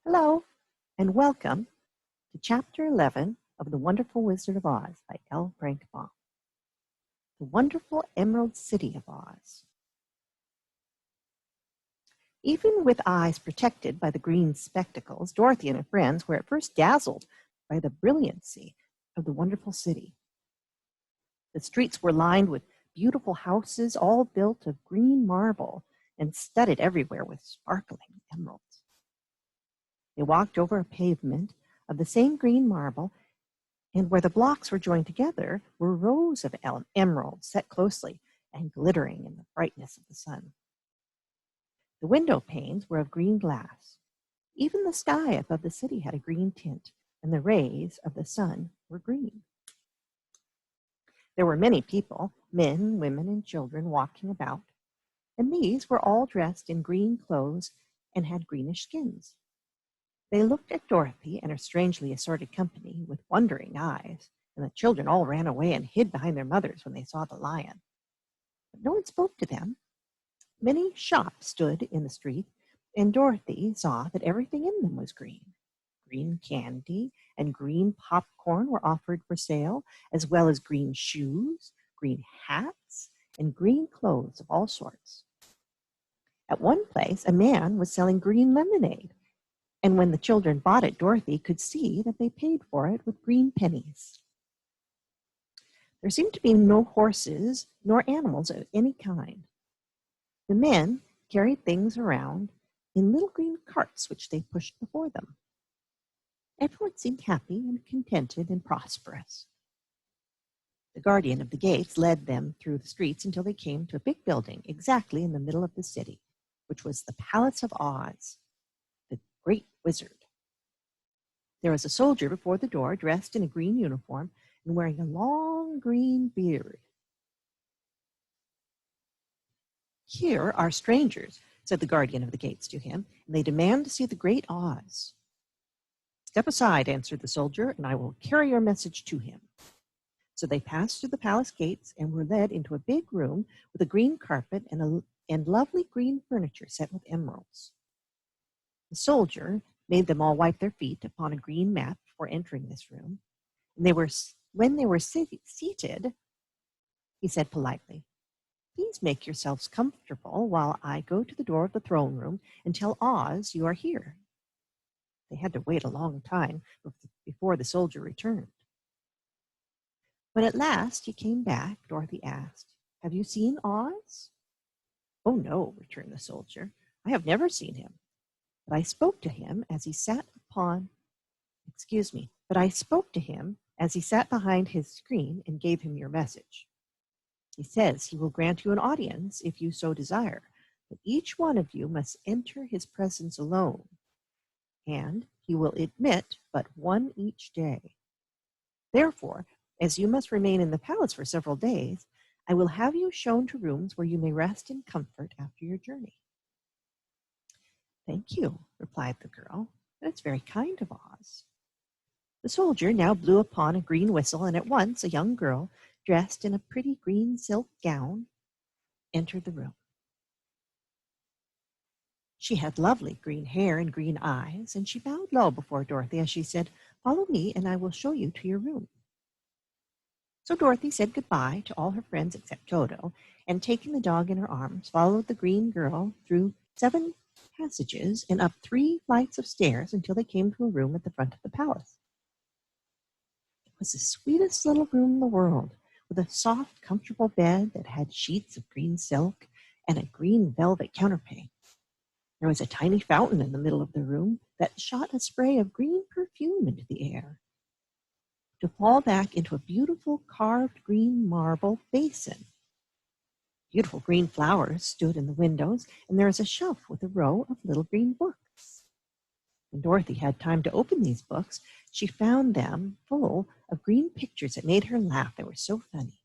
Hello, and welcome to Chapter 11 of The Wonderful Wizard of Oz by L. Frank Baum. The Wonderful Emerald City of Oz. Even with eyes protected by the green spectacles, Dorothy and her friends were at first dazzled by the brilliancy of the wonderful city. The streets were lined with beautiful houses, all built of green marble and studded everywhere with sparkling emeralds. They walked over a pavement of the same green marble, and where the blocks were joined together were rows of emeralds set closely and glittering in the brightness of the sun. The window panes were of green glass. Even the sky above the city had a green tint, and the rays of the sun were green. There were many people, men, women, and children, walking about, and these were all dressed in green clothes and had greenish skins. They looked at Dorothy and her strangely assorted company with wondering eyes, and the children all ran away and hid behind their mothers when they saw the lion. But no one spoke to them. Many shops stood in the street, and Dorothy saw that everything in them was green. Green candy and green popcorn were offered for sale, as well as green shoes, green hats, and green clothes of all sorts. At one place, a man was selling green lemonade, and when the children bought it, Dorothy could see that they paid for it with green pennies. There seemed to be no horses nor animals of any kind. The men carried things around in little green carts which they pushed before them. Everyone seemed happy and contented and prosperous. The guardian of the gates led them through the streets until they came to a big building exactly in the middle of the city, which was the Palace of Oz, the Great Wizard. There was a soldier before the door, dressed in a green uniform and wearing a long green beard. "Here are strangers," said the guardian of the gates to him, "and they demand to see the Great Oz." "Step aside," answered the soldier, "and I will carry your message to him." So they passed through the palace gates and were led into a big room with a green carpet and lovely green furniture set with emeralds. The soldier made them all wipe their feet upon a green mat before entering this room, and when they were seated, he said politely, "Please make yourselves comfortable while I go to the door of the throne room and tell Oz you are here." They had to wait a long time before the soldier returned. When at last he came back, Dorothy asked, "Have you seen Oz?" "Oh, no," returned the soldier. "I have never seen him. But I spoke to him as he sat behind his screen and gave him your message. He says he will grant you an audience if you so desire, but each one of you must enter his presence alone, and he will admit but one each day. Therefore, as you must remain in the palace for several days, I will have you shown to rooms where you may rest in comfort after your journey." "Thank you," replied the girl. "That's very kind of Oz." The soldier now blew upon a green whistle, and at once a young girl, dressed in a pretty green silk gown, entered the room. She had lovely green hair and green eyes, and she bowed low before Dorothy as she said, "Follow me, and I will show you to your room." So Dorothy said goodbye to all her friends except Toto, and taking the dog in her arms, followed the green girl through 7 passages and up 3 flights of stairs until they came to a room at the front of the palace. It was the sweetest little room in the world, with a soft, comfortable bed that had sheets of green silk and a green velvet counterpane. There was a tiny fountain in the middle of the room that shot a spray of green perfume into the air, to fall back into a beautiful carved green marble basin. Beautiful green flowers stood in the windows, and there was a shelf with a row of little green books. When Dorothy had time to open these books, she found them full of green pictures that made her laugh. They were so funny.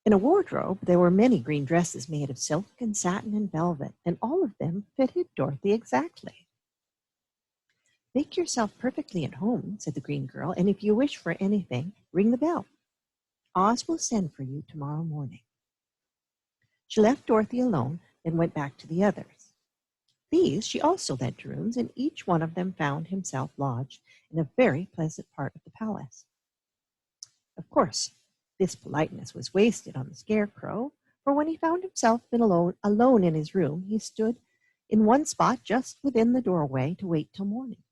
In a wardrobe, there were many green dresses made of silk and satin and velvet, and all of them fitted Dorothy exactly. "Make yourself perfectly at home," said the green girl, "and if you wish for anything, ring the bell. Oz will send for you tomorrow morning." She left Dorothy alone and went back to the others. These she also led to rooms, and each one of them found himself lodged in a very pleasant part of the palace. Of course, this politeness was wasted on the Scarecrow, for when he found himself alone in his room, he stood in one spot just within the doorway to wait till morning.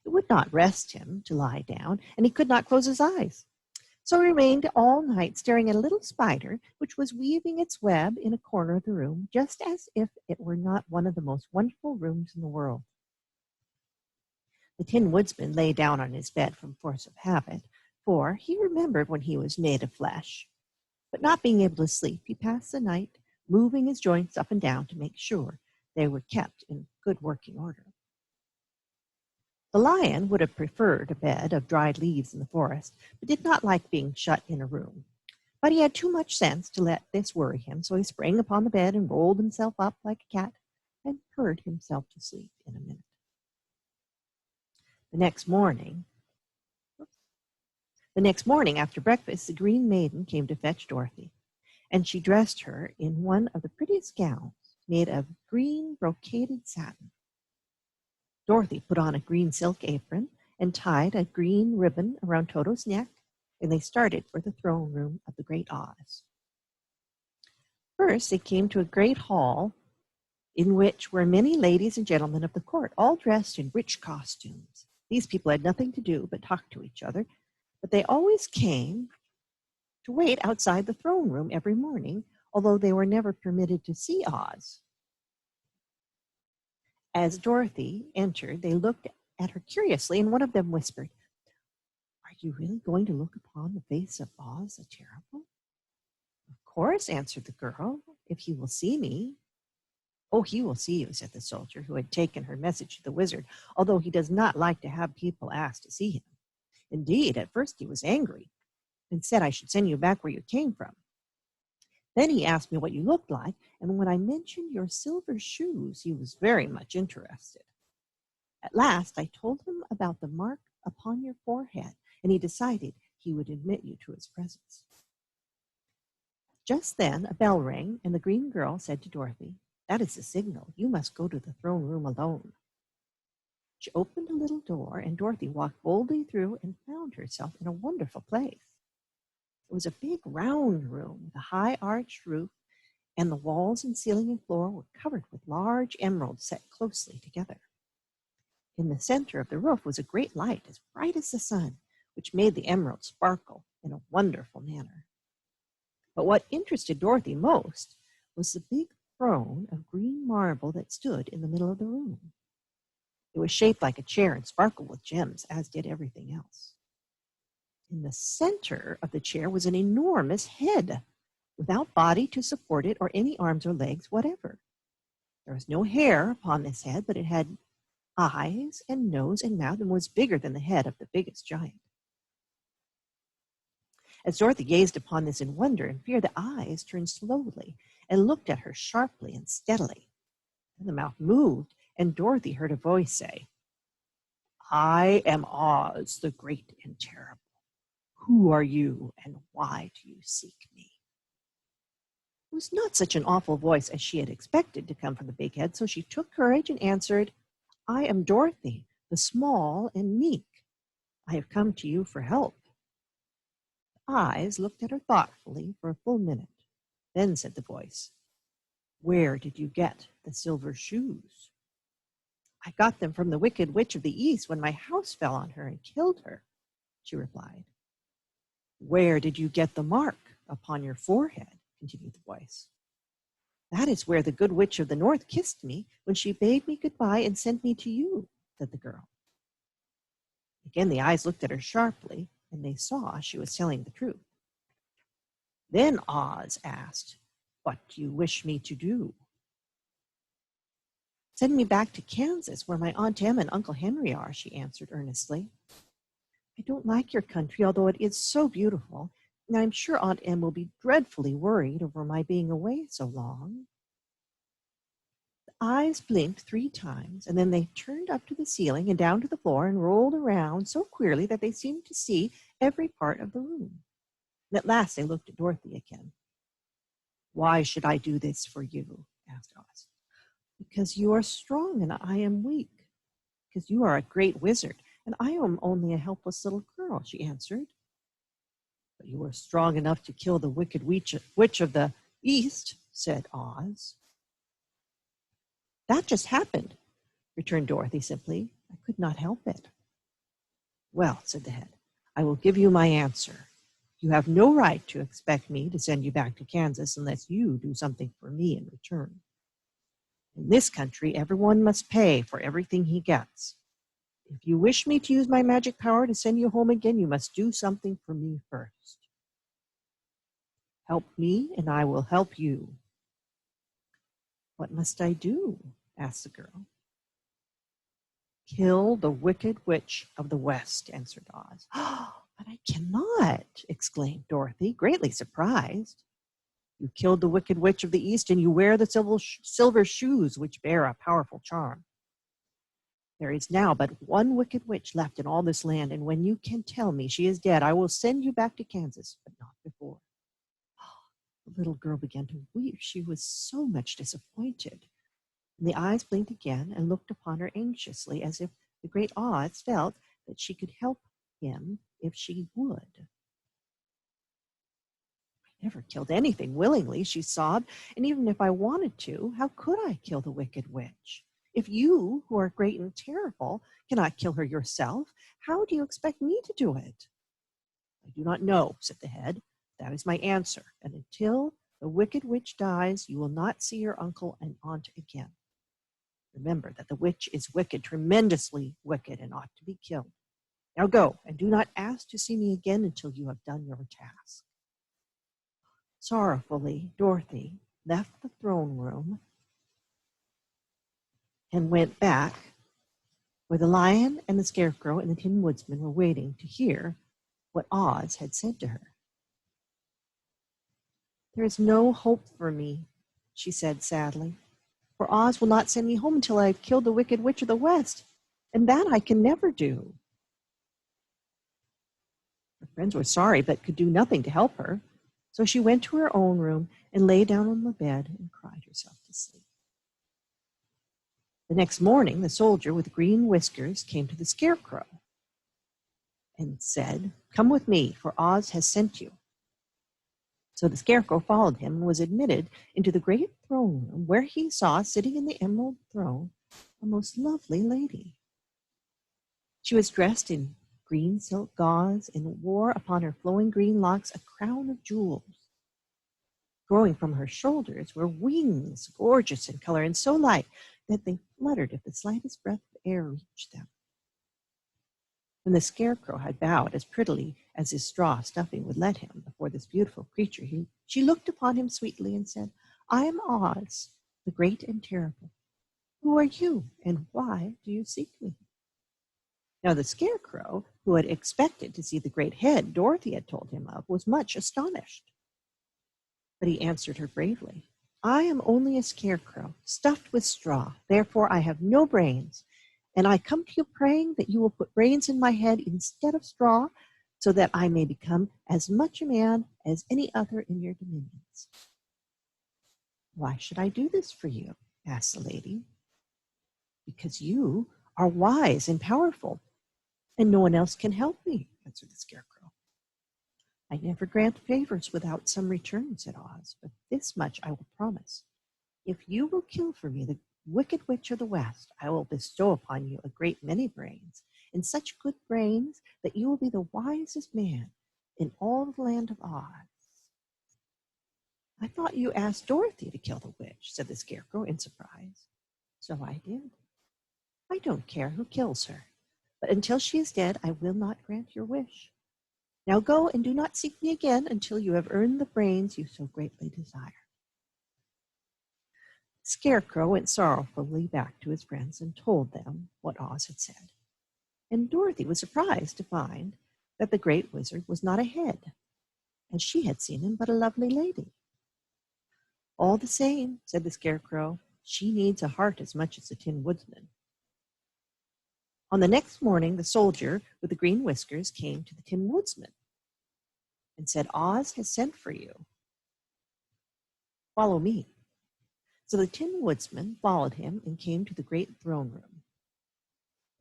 It would not rest him to lie down, and he could not close his eyes. So he remained all night staring at a little spider which was weaving its web in a corner of the room, just as if it were not one of the most wonderful rooms in the world. The Tin Woodsman lay down on his bed from force of habit, for he remembered when he was made of flesh. But not being able to sleep, he passed the night moving his joints up and down to make sure they were kept in good working order. The lion would have preferred a bed of dried leaves in the forest, but did not like being shut in a room. But he had too much sense to let this worry him, so he sprang upon the bed and rolled himself up like a cat and purred himself to sleep in a minute. The next morning, after breakfast, the Green Maiden came to fetch Dorothy, and she dressed her in one of the prettiest gowns made of green brocaded satin. Dorothy put on a green silk apron and tied a green ribbon around Toto's neck, and they started for the throne room of the Great Oz. First, they came to a great hall in which were many ladies and gentlemen of the court, all dressed in rich costumes. These people had nothing to do but talk to each other, but they always came to wait outside the throne room every morning, although they were never permitted to see Oz. As Dorothy entered, they looked at her curiously, and one of them whispered, "Are you really going to look upon the face of Oz the Terrible?" "Of course," answered the girl, "if he will see me." "Oh, he will see you," said the soldier, who had taken her message to the wizard, although he does not like to have people ask to see him. Indeed, at first he was angry and said I should send you back where you came from. Then he asked me what you looked like, and when I mentioned your silver shoes, he was very much interested. At last, I told him about the mark upon your forehead, and he decided he would admit you to his presence. Just then, a bell rang, and the green girl said to Dorothy, "That is the signal. You must go to the throne room alone." She opened a little door, and Dorothy walked boldly through and found herself in a wonderful place. It was a big round room with a high arched roof, and the walls and ceiling and floor were covered with large emeralds set closely together. In the center of the roof was a great light as bright as the sun, which made the emeralds sparkle in a wonderful manner. But what interested Dorothy most was the big throne of green marble that stood in the middle of the room. It was shaped like a chair and sparkled with gems, as did everything else. In the center of the chair was an enormous head, without body to support it or any arms or legs whatever. There was no hair upon this head, but it had eyes and nose and mouth and was bigger than the head of the biggest giant. As Dorothy gazed upon this in wonder and fear, the eyes turned slowly and looked at her sharply and steadily. Then the mouth moved, and Dorothy heard a voice say, "I am Oz, the great and terrible. Who are you, and why do you seek me?" It was not such an awful voice as she had expected to come from the big head, so she took courage and answered, "I am Dorothy, the small and meek. I have come to you for help." The eyes looked at her thoughtfully for a full minute. Then said the voice, "Where did you get the silver shoes?" "I got them from the Wicked Witch of the East when my house fell on her and killed her," she replied. "Where did you get the mark upon your forehead?" continued the voice. "That is where the Good Witch of the North kissed me when she bade me goodbye and sent me to you," said the girl. Again the eyes looked at her sharply, and they saw she was telling the truth. Then Oz asked, "What do you wish me to do?" "Send me back to Kansas, where my Aunt Em and Uncle Henry are," she answered earnestly. "I don't like your country, although it is so beautiful, and I'm sure Aunt Em will be dreadfully worried over my being away so long." The eyes blinked 3 times, and then they turned up to the ceiling and down to the floor and rolled around so queerly that they seemed to see every part of the room. And at last they looked at Dorothy again. "Why should I do this for you?" asked Oz. Because you are strong and I am weak. Because you are a great wizard and I am only a helpless little girl, she answered. But you are strong enough to kill the wicked witch of the East, said Oz. That just happened, returned Dorothy simply. I could not help it. Well, said the head, I will give you my answer. You have no right to expect me to send you back to Kansas unless you do something for me in return. In this country, everyone must pay for everything he gets. If you wish me to use my magic power to send you home again, you must do something for me first. Help me, and I will help you. What must I do? Asked the girl. Kill the wicked witch of the West, answered Oz. But I cannot, exclaimed Dorothy, greatly surprised. You killed the wicked witch of the East, and you wear the silver shoes which bear a powerful charm. There is now but one wicked witch left in all this land, and when you can tell me she is dead, I will send you back to Kansas, but not before. The little girl began to weep. She was so much disappointed. And the eyes blinked again and looked upon her anxiously, as if the great Oz felt that she could help him if she would. I never killed anything willingly, she sobbed, and even if I wanted to, how could I kill the wicked witch? If you, who are great and terrible, cannot kill her yourself, how do you expect me to do it? I do not know, said the head. That is my answer, and until the wicked witch dies, you will not see your uncle and aunt again. Remember that the witch is wicked, tremendously wicked, and ought to be killed. Now go, and do not ask to see me again until you have done your task. Sorrowfully, Dorothy left the throne room and went back where the lion and the Scarecrow and the Tin Woodsman were waiting to hear what Oz had said to her. There is no hope for me, she said sadly, for Oz will not send me home until I have killed the wicked witch of the West, and that I can never do. Her friends were sorry, but could do nothing to help her, so she went to her own room and lay down on the bed and cried herself to sleep. The next morning, the soldier with green whiskers came to the Scarecrow and said, "Come with me, for Oz has sent you." So the Scarecrow followed him and was admitted into the great throne room, where he saw, sitting in the emerald throne, a most lovely lady. She was dressed in green silk gauze and wore upon her flowing green locks a crown of jewels. Growing from her shoulders were wings, gorgeous in color and so light that they fluttered if the slightest breath of air reached them. When the Scarecrow had bowed as prettily as his straw stuffing would let him before this beautiful creature, she looked upon him sweetly and said, "I am Oz, the great and terrible. Who are you, and why do you seek me?" Now the Scarecrow, who had expected to see the great head Dorothy had told him of, was much astonished. But he answered her bravely, "I am only a scarecrow, stuffed with straw. Therefore I have no brains, and I come to you praying that you will put brains in my head instead of straw, so that I may become as much a man as any other in your dominions." "Why should I do this for you?" asked the lady. "Because you are wise and powerful, and no one else can help me," answered the Scarecrow. "I never grant favors without some return," said Oz, "but this much I will promise. If you will kill for me the wicked witch of the West, I will bestow upon you a great many brains, and such good brains that you will be the wisest man in all the land of Oz." "I thought you asked Dorothy to kill the witch," said the Scarecrow in surprise. "So I did. I don't care who kills her, but until she is dead, I will not grant your wish. Now go and do not seek me again until you have earned the brains you so greatly desire." The Scarecrow went sorrowfully back to his friends and told them what Oz had said. And Dorothy was surprised to find that the great wizard was not a head, and she had seen him but a lovely lady. "All the same," said the Scarecrow, "she needs a heart as much as the Tin Woodsman." On the next morning, the soldier with the green whiskers came to the Tin Woodsman and said, "Oz has sent for you. Follow me." So the Tin Woodsman followed him and came to the great throne room.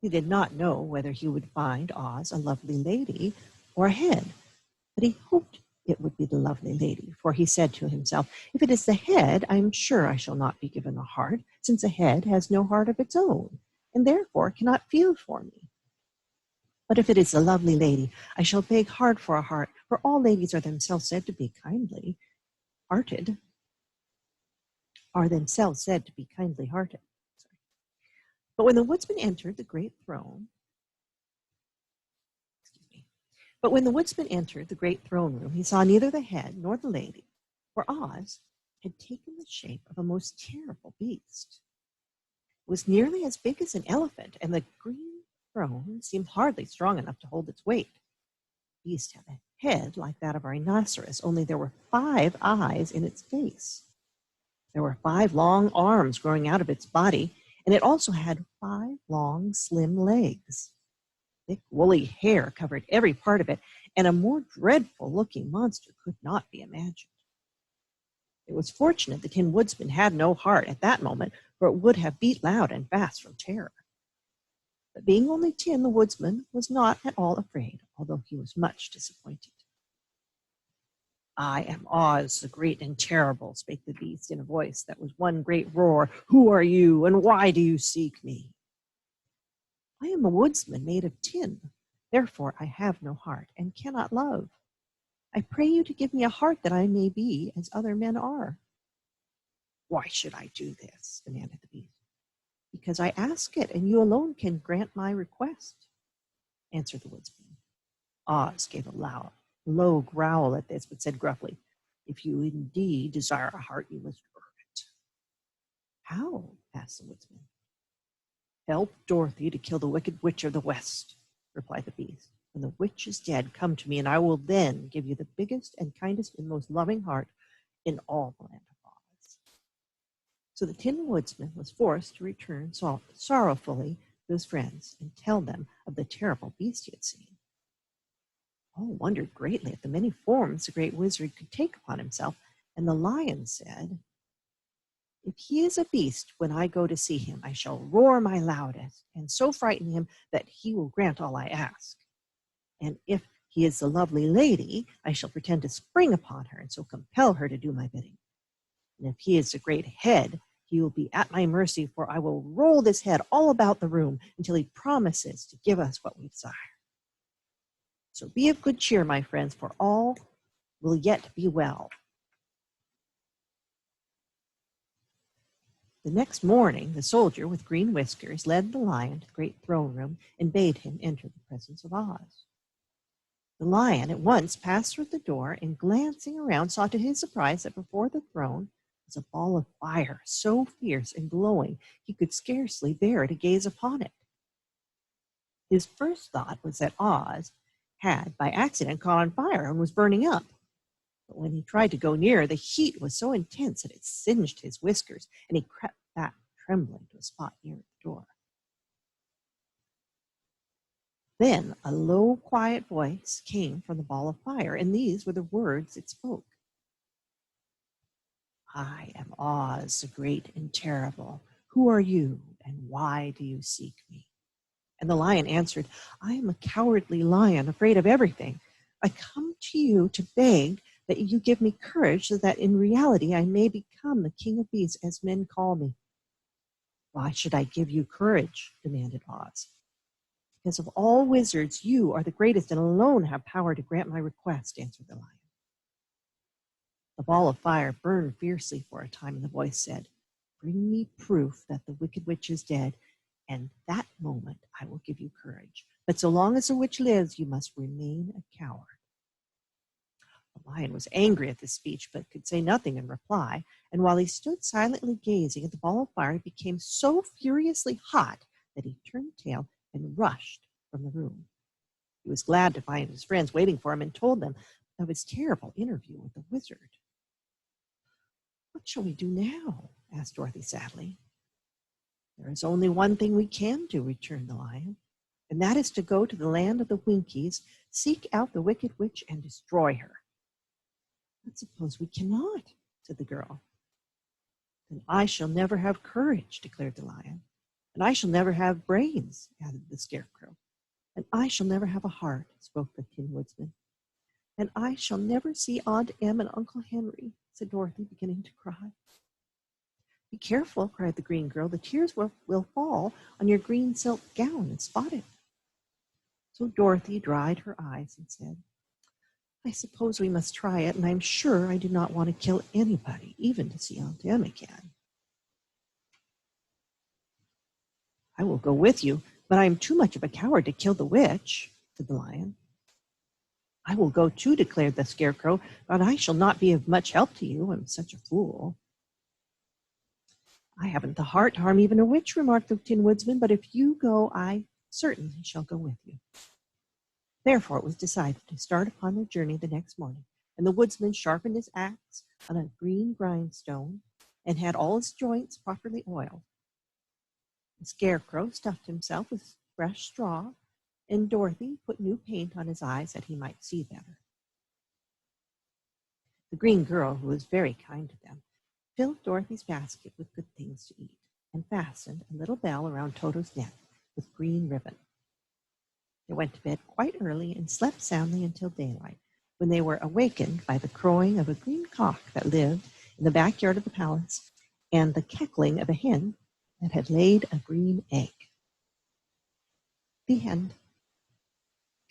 He did not know whether he would find Oz a lovely lady or a head, but he hoped it would be the lovely lady, for he said to himself, "If it is the head, I am sure I shall not be given a heart, since a head has no heart of its own, and therefore cannot feel for me. But if it is the lovely lady, I shall beg hard for a heart, for all ladies are themselves said to be kindly hearted, But when the woodsman entered the great throne, But when the woodsman entered the great throne room, he saw neither the head nor the lady, for Oz had taken the shape of a most terrible beast. It was nearly as big as an elephant, and the green throne seemed hardly strong enough to hold its weight. The beast had a head like that of a rhinoceros, only there were 5 eyes in its face. There were 5 long arms growing out of its body, and it also had 5 long, slim legs. Thick, woolly hair covered every part of it, and a more dreadful-looking monster could not be imagined. It was fortunate the Tin Woodsman had no heart at that moment, for it would have beat loud and fast from terror. But being only tin, the woodsman was not at all afraid, although he was much disappointed. "I am Oz, the great and terrible," spake the beast in a voice that was one great roar. "Who are you, and why do you seek me?" "I am a woodsman made of tin. Therefore I have no heart and cannot love. I pray you to give me a heart that I may be as other men are." "Why should I do this?" demanded the beast. "Because I ask it, and you alone can grant my request," answered the woodsman. Oz gave a low growl at this, but said gruffly, "If you indeed desire a heart, you must earn it." "How?" asked the woodsman. "Help Dorothy to kill the Wicked Witch of the West," replied the beast. "When the witch is dead, come to me, and I will then give you the biggest and kindest and most loving heart in all the land of Oz." So the Tin Woodsman was forced to return sorrowfully to his friends and tell them of the terrible beast he had seen. All wondered greatly at the many forms the great wizard could take upon himself, and the lion said, "If he is a beast, when I go to see him, I shall roar my loudest, and so frighten him that he will grant all I ask. And if he is the lovely lady, I shall pretend to spring upon her, and so compel her to do my bidding. And if he is a great head, he will be at my mercy, for I will roll this head all about the room until he promises to give us what we desire. So be of good cheer, my friends, for all will yet be well." The next morning, the soldier with green whiskers led the lion to the great throne room and bade him enter the presence of Oz. The lion at once passed through the door and, glancing around, saw to his surprise that before the throne was a ball of fire so fierce and glowing he could scarcely bear to gaze upon it. His first thought was that Oz had by accident caught on fire and was burning up. But when he tried to go nearer, the heat was so intense that it singed his whiskers, and he crept back trembling to a spot near the door. Then a low, quiet voice came from the ball of fire, and these were the words it spoke. "I am Oz, the great and terrible. Who are you, and why do you seek me?" And the lion answered, "I am a cowardly lion, afraid of everything. I come to you to beg that you give me courage so that in reality I may become the king of beasts as men call me." "Why should I give you courage?" demanded Oz. "Because of all wizards, you are the greatest and alone have power to grant my request," answered the lion. The ball of fire burned fiercely for a time, and the voice said, "Bring me proof that the Wicked Witch is dead, and that moment I will give you courage. But so long as the witch lives, you must remain a coward." The lion was angry at this speech, but could say nothing in reply, and while he stood silently gazing at the ball of fire, it became so furiously hot that he turned tail and rushed from the room. He was glad to find his friends waiting for him and told them of his terrible interview with the wizard. "What shall we do now?" asked Dorothy sadly. "There is only one thing we can do," returned the lion, "and that is to go to the land of the Winkies, seek out the Wicked Witch, and destroy her." "But suppose we cannot," said the girl. "And I shall never have courage," declared the lion. "And I shall never have brains," added the Scarecrow. "And I shall never have a heart," spoke the Tin Woodsman. "And I shall never see Aunt Em and Uncle Henry," said Dorothy, beginning to cry. "Be careful," cried the green girl. "The tears will fall on your green silk gown and spot it." So Dorothy dried her eyes and said, "I suppose we must try it, and I'm sure I do not want to kill anybody, even to see Aunt Em again." "I will go with you, but I am too much of a coward to kill the witch," said the lion. "I will go too," declared the Scarecrow, "but I shall not be of much help to you. I'm such a fool." "I haven't the heart to harm even a witch," remarked the Tin Woodsman, "but if you go, I certainly shall go with you." Therefore it was decided to start upon their journey the next morning, and the woodsman sharpened his axe on a green grindstone and had all his joints properly oiled. The Scarecrow stuffed himself with fresh straw, and Dorothy put new paint on his eyes that he might see better. The green girl, who was very kind to them, filled Dorothy's basket with good things to eat, and fastened a little bell around Toto's neck with green ribbon. They went to bed quite early and slept soundly until daylight, when they were awakened by the crowing of a green cock that lived in the backyard of the palace, and the cackling of a hen that had laid a green egg. The end.